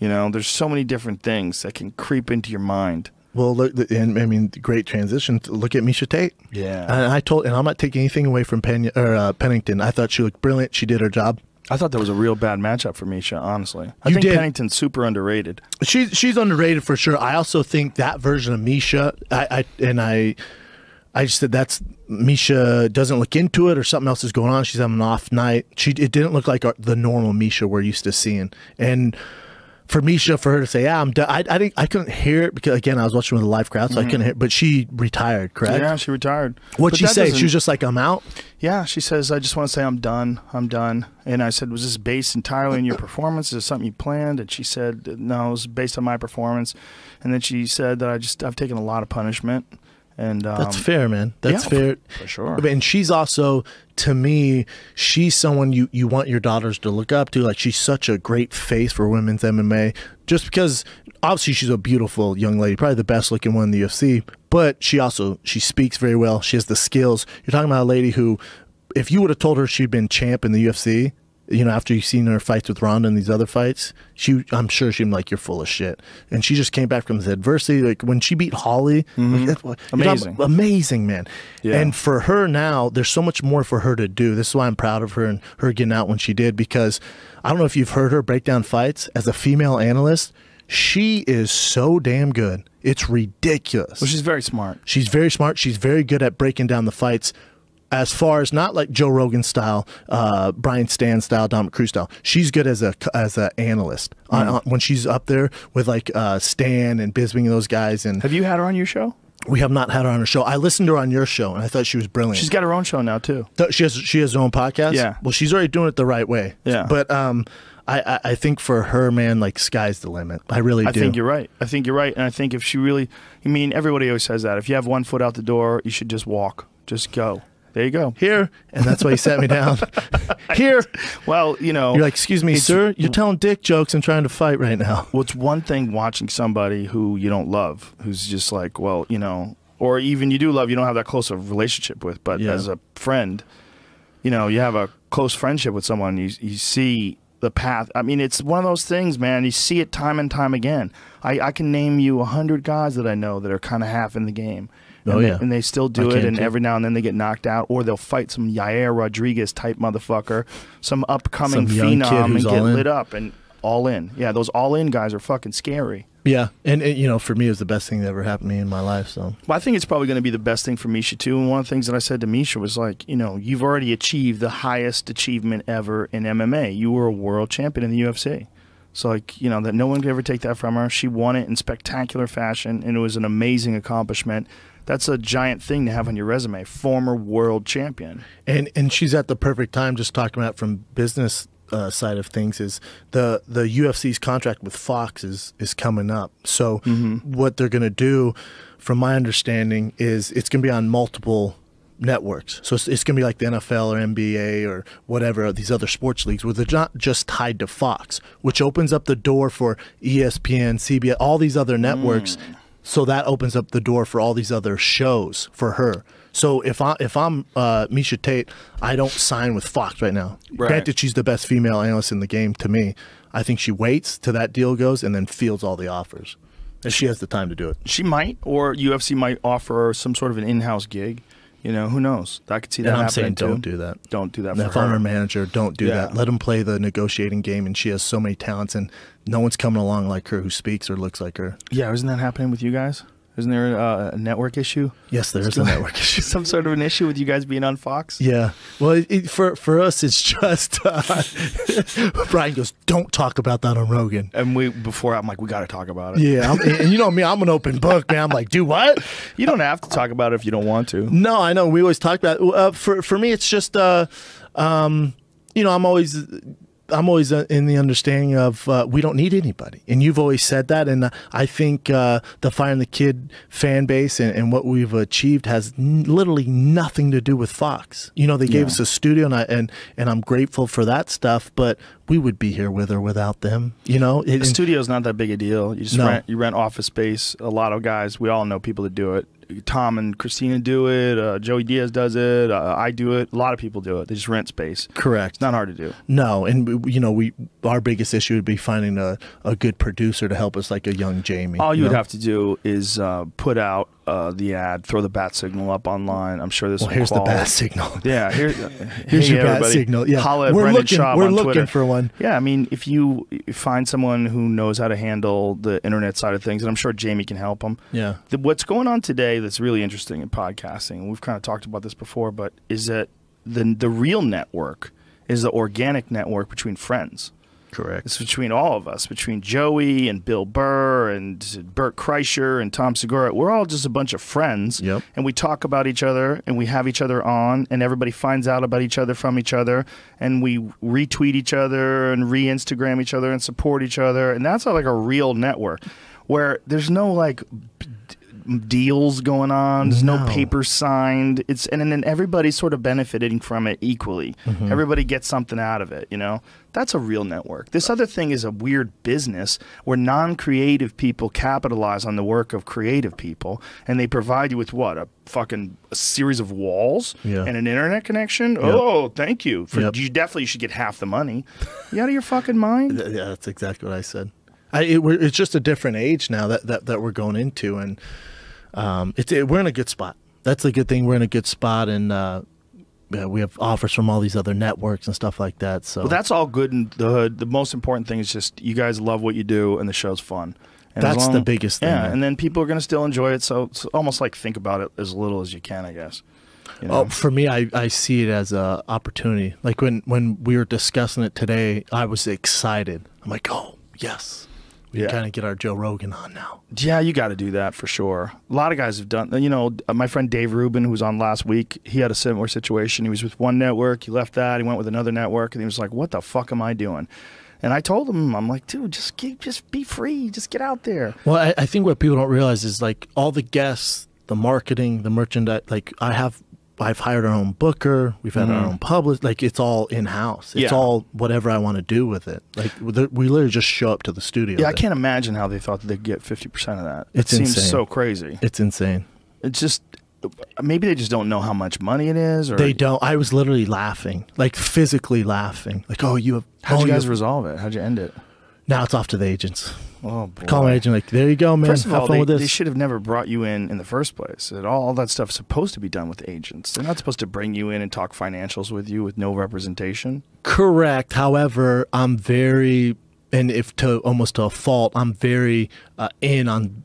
You know, there's so many different things that can creep into your mind. Well, look, and I mean, great transition. Look at Miesha Tate. Yeah. And I'm not taking anything away from Pennington. I thought she looked brilliant. She did her job. I thought that was a real bad matchup for Miesha, honestly. I think Pennington's super underrated. She's underrated for sure. I also think that version of Miesha, I just said that's Miesha doesn't look into it or something else is going on. She's having an off night. It didn't look like the normal Miesha we're used to seeing. And for Miesha, for her to say, "Yeah, I'm done," I couldn't hear it because again I was watching with a live crowd, so I couldn't hear. But she retired, correct? Yeah, she retired. What'd she say? She was just like, "I'm out." Yeah, she says, "I just want to say I'm done. I'm done." And I said, "Was this based entirely on your performance? Is it something you planned?" And she said, "No, it was based on my performance." And then she said that I've taken a lot of punishment. And that's fair, man. That's fair for sure. And she's also, to me, she's someone you want your daughters to look up to. Like, she's such a great face for women's MMA. Just because obviously she's a beautiful young lady, probably the best looking one in the UFC. But she speaks very well. She has the skills. You're talking about a lady who, if you would have told her she'd been champ in the UFC, you know, after you've seen her fights with Ronda and these other fights, I'm sure she'd be like, "You're full of shit." And she just came back from this adversity. Like when she beat Holly, amazing, man. Yeah. And for her now, there's so much more for her to do. This is why I'm proud of her and her getting out when she did, because I don't know if you've heard her break down fights as a female analyst. She is so damn good. It's ridiculous. Well, she's very smart. She's very smart. She's very good at breaking down the fights. As far as not like Joe Rogan style, Brian Stan style, Dominic Cruz style, she's good as a analyst. When she's up there with like Stan and Bisping and those guys. And have you had her on your show? We have not had her on her show. I listened to her on your show, and I thought she was brilliant. She's got her own show now too. She has her own podcast. Yeah. Well, she's already doing it the right way. Yeah. But I think for her, man, like sky's the limit. I really do. I think you're right. And I think if she really, I mean, everybody always says that. If you have 1 foot out the door, you should just walk. Just go. There you go. Here. And that's why he sat me down. Here. Well, you know. You're like, "Excuse me, sir, you're telling dick jokes and trying to fight right now." Well, it's one thing watching somebody who you don't love, who's just like, well, you know, or even you do love, you don't have that close of relationship with, but as a friend, you know, you have a close friendship with someone, you see the path. I mean, it's one of those things, man. You see it time and time again. I can name you 100 guys that I know that are kind of half in the game. And they still do it, and every now and then they get knocked out, or they'll fight some Yair Rodriguez type motherfucker, some upcoming phenom, and get lit up and all in. Yeah, those all in guys are fucking scary. Yeah, and you know, for me, it was the best thing that ever happened to me in my life. So, well, I think it's probably going to be the best thing for Miesha too. And one of the things that I said to Miesha was like, you know, you've already achieved the highest achievement ever in MMA. You were a world champion in the UFC. So, like, you know, that no one could ever take that from her. She won it in spectacular fashion, and it was an amazing accomplishment. That's a giant thing to have on your resume, former world champion. And she's at the perfect time, just talking about from business side of things, is the UFC's contract with Fox is coming up. So what they're going to do, from my understanding, is it's going to be on multiple networks. So it's going to be like the NFL or NBA or whatever, these other sports leagues, where they're not just tied to Fox, which opens up the door for ESPN, CBS, all these other networks. So that opens up the door for all these other shows for her. So if I'm Miesha Tate, I don't sign with Fox right now. Right. Granted, she's the best female analyst in the game to me. I think she waits till that deal goes and then fields all the offers. And she has the time to do it. She might, or UFC might offer her some sort of an in-house gig. You know, who knows? I could see that happening. I'm saying don't do that. Don't do that for her. If I'm her manager, don't do that. Let them play the negotiating game, and she has so many talents, and no one's coming along like her who speaks or looks like her. Yeah, isn't that happening with you guys? Isn't there a network issue? Yes, there is a network issue. Some sort of an issue with you guys being on Fox? Yeah. Well, for us, it's just Brian goes, "Don't talk about that on Rogan." And before I'm like, we got to talk about it. Yeah, and you know me, I'm an open book, man. I'm like, do what? You don't have to talk about it if you don't want to. No, I know. We always talk about it. For me, it's just you know, I'm always in the understanding of we don't need anybody. And you've always said that. And I think the Fire and the Kid fan base and what we've achieved has literally nothing to do with Fox. You know, they gave us a studio, and I'm grateful for that stuff, but we would be here with or without them. You know, the studio's not that big a deal. You just rent office space. A lot of guys, we all know people that do it. Tom and Christina do it. Joey Diaz does it. I do it. A lot of people do it. They just rent space. Correct. It's not hard to do. No, and you know, our biggest issue would be finding a good producer to help us, like a young Jamie. All you would have to do is put out the ad, throw the bat signal up online. I'm sure this. Well, here's the bat signal. Yeah, here's your bat signal. Yeah, holla at Brendan Schaub we're on looking Twitter. for one. Yeah, I mean, if you find someone who knows how to handle the internet side of things, and I'm sure Jamie can help them. Yeah. What's going on today that's really interesting in podcasting, and we've kind of talked about this before, but is that the real network is the organic network between friends. Correct. It's between all of us, between Joey and Bill Burr and Bert Kreischer and Tom Segura. We're all just a bunch of friends, and we talk about each other, and we have each other on, and everybody finds out about each other from each other, and we retweet each other and re-Instagram each other and support each other, and that's like a real network where there's no like deals going on. There's no paper signed. And then everybody's sort of benefiting from it equally. Everybody gets something out of it, you know? That's a real network. This other thing is a weird business where non-creative people capitalize on the work of creative people, and they provide you with what? A series of walls and an internet connection? Oh, thank you. You definitely should get half the money. You out of your fucking mind? Yeah, that's exactly what I said. It's just a different age now that we're going into, and we're in a good spot. That's a good thing. We're in a good spot, and we have offers from all these other networks and stuff like that. So, well, that's all good in the hood. The most important thing is just you guys love what you do, and the show's fun. And that's the biggest thing. Yeah, and then people are going to still enjoy it. So it's almost like think about it as little as you can, I guess. You know? Oh, for me, I see it as an opportunity. Like when we were discussing it today, I was excited. I'm like, oh yes. We can kind of get our Joe Rogan on now. Yeah, you got to do that for sure. A lot of guys have done, you know, my friend Dave Rubin, who was on last week, he had a similar situation. He was with one network, he left that, he went with another network, and he was like, what the fuck am I doing? And I told him, I'm like, dude, just be free, just get out there. Well, I think what people don't realize is like all the guests, the marketing, the merchandise, like I've hired our own booker. We've had our own publicist. Like it's all in house. It's all whatever I want to do with it. Like we literally just show up to the studio. Yeah, I can't imagine how they thought that they'd get 50% of that. It seems insane. So crazy. It's insane. It's just maybe they just don't know how much money it is. Or they don't. I was literally laughing, like physically laughing. Like, oh, you have. How'd you guys resolve it? How'd you end it? Now it's off to the agents. Oh, boy. Call my agent, like, there you go, man. First of all, with this. They should have never brought you in the first place. All that stuff is supposed to be done with agents. They're not supposed to bring you in and talk financials with you with no representation. Correct. However, I'm very, and almost to a fault, I'm very in on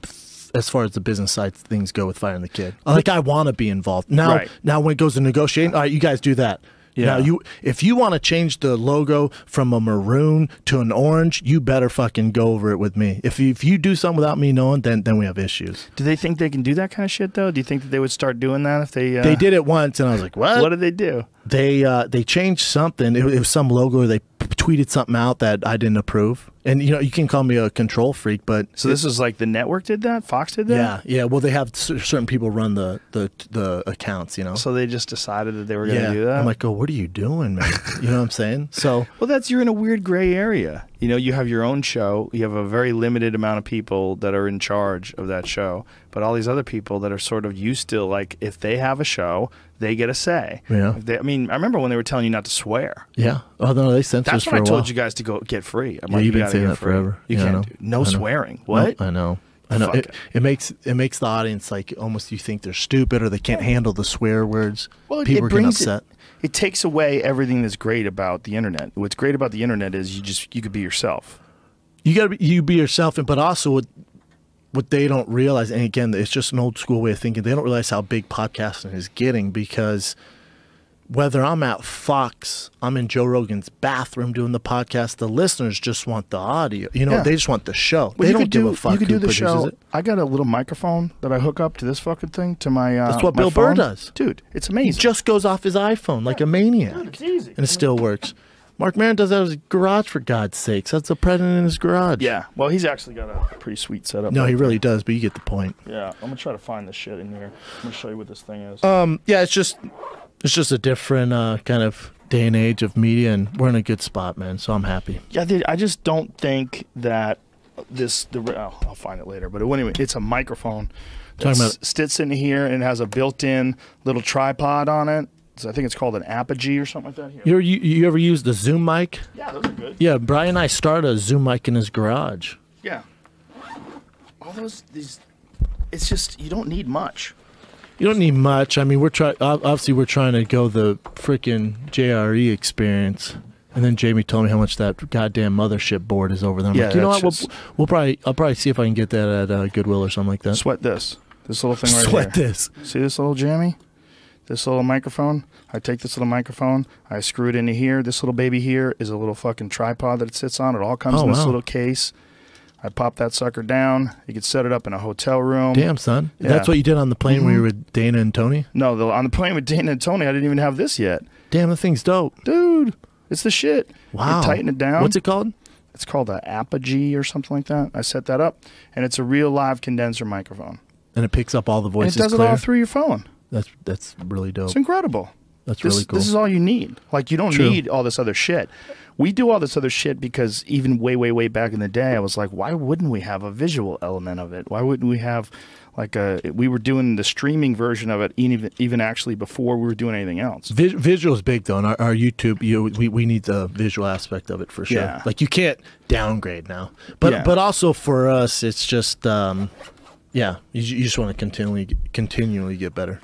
as far as the business side things go with firing the kid. Like, I want to be involved. Now, when it goes to negotiating, all right, you guys do that. Yeah. Now, if you want to change the logo from a maroon to an orange, you better fucking go over it with me. If you do something without me knowing, then we have issues. Do they think they can do that kind of shit, though? Do you think that they would start doing that if they... They did it once, and I was like, what? What did they do? They changed something. It was some logo, or they tweeted something out that I didn't approve. And, you know, you can call me a control freak, but... So this is like the network did that? Fox did that? Yeah. Well, they have certain people run the accounts, you know? So they just decided that they were going to do that? I'm like, oh, what are you doing, man? You know what I'm saying? So... Well, you're in a weird gray area. You know, you have your own show. You have a very limited amount of people that are in charge of that show. But all these other people that are sort of used to, like, if they have a show, they get a say. Yeah. I mean, I remember when they were telling you not to swear. Yeah. Oh, no, they censored us for a while. That's when I told you guys to go get free. I'm like, you've been saying that forever. You can't do no swearing. What? I know. It makes the audience like almost you think they're stupid or they can't handle the swear words. Well, people are getting upset. It takes away everything that's great about the internet. What's great about the internet is you could be yourself. You got to be yourself, but also what they don't realize, and again, it's just an old school way of thinking. They don't realize how big podcasting is getting, because whether I'm at Fox, I'm in Joe Rogan's bathroom doing the podcast, the listeners just want the audio. You know, they just want the show. Well, they don't give a fuck who produces it. I got a little microphone that I hook up to this fucking thing, to my That's what Bill Burr does. Dude, it's amazing. He just goes off his iPhone like a maniac. Dude, it's easy. And it still works. Mark Maron does that at his garage, for God's sakes. That's the president in his garage. Yeah. Well, he's actually got a pretty sweet setup. No, he really does, but you get the point. Yeah. I'm going to try to find this shit in here. I'm going to show you what this thing is. Yeah, it's just a different kind of day and age of media, and we're in a good spot, man, so I'm happy. Yeah, I just don't think that I'll find it later. But anyway, it's a microphone Talking that about- sits in here and has a built-in little tripod on it. So I think it's called an Apogee or something like that. Here. You ever used the Zoom mic? Yeah, those are good. Yeah, Brian and I started a Zoom mic in his garage. Yeah. All these. It's just you don't need much. You don't need much. I mean, obviously we're trying to go the freaking JRE experience. And then Jamie told me how much that goddamn mothership board is over there. I'm Yeah, like, you know what? that's I'll probably see if I can get that at Goodwill or something like that. Sweat this little thing right Sweat here. this. See this little jammy? This little microphone. I take this little microphone. I screw it into here. This little baby here is a little fucking tripod that it sits on. It all comes in this little case. I pop that sucker down. You can set it up in a hotel room. Damn, son. Yeah. That's what you did on the plane when you were with Dana and Tony? No, on the plane with Dana and Tony, I didn't even have this yet. Damn, the thing's dope. Dude, it's the shit. Wow. You tighten it down. What's it called? It's called an Apogee or something like that. I set that up, and it's a real live condenser microphone. And it picks up all the voices And it does clear? it all through your phone. That's really dope. It's incredible. That's really cool. This is all you need. Like, you don't True. need all this other shit. We do all this other shit because even way, way, way back in the day, I was like, why wouldn't we have a visual element of it? Why wouldn't we have, we were doing the streaming version of it even actually before we were doing anything else. Visual is big, though. On our YouTube, we need the visual aspect of it for sure. Yeah. Like, you can't downgrade now. But also for us, it's just, you just want to continually get better.